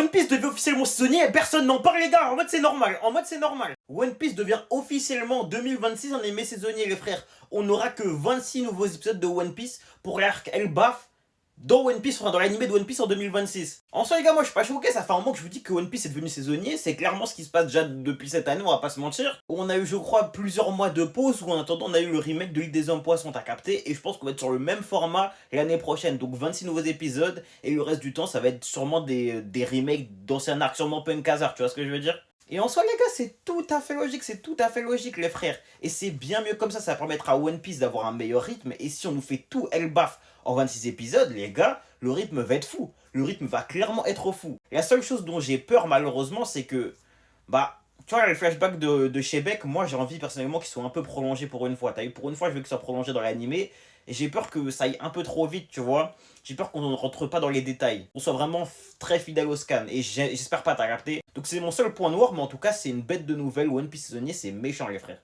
One Piece devient officiellement saisonnier et personne n'en parle les gars, en mode c'est normal, One Piece devient officiellement 2026 un animé saisonnier les frères. On n'aura que 26 nouveaux épisodes de One Piece pour l'arc Elbaf dans One Piece, enfin dans l'animé de One Piece en 2026. En soi les gars, moi je suis pas choqué, ça fait un moment que je vous dis que One Piece est devenu saisonnier, c'est clairement ce qui se passe déjà depuis cette année, on va pas se mentir. On a eu je crois plusieurs mois de pause, où en attendant on a eu le remake de l'île des hommes poissons, t'as capté, et je pense qu'on va être sur le même format l'année prochaine, donc 26 nouveaux épisodes, et le reste du temps ça va être sûrement des remakes d'anciens arcs, sûrement Punk Hazard, tu vois ce que je veux dire? Et en soi, les gars, c'est tout à fait logique, les frères. Et c'est bien mieux comme ça permettra à One Piece d'avoir un meilleur rythme. Et si on nous fait tout Elbaf en 26 épisodes, les gars, le rythme va être fou. Le rythme va clairement être fou. La seule chose dont j'ai peur, malheureusement, c'est que, bah, tu vois, le flashback de Shebeck, moi j'ai envie personnellement qu'il soit un peu prolongé pour une fois. T'as vu, pour une fois, je veux qu'il soit prolongé dans l'animé. Et j'ai peur que ça aille un peu trop vite, tu vois. J'ai peur qu'on ne rentre pas dans les détails. On soit vraiment très fidèle au scan. Et j'espère pas, t'as capté. Donc c'est mon seul point noir, mais en tout cas, c'est une bête de nouvelle. One Piece saisonnier, c'est méchant, les frères.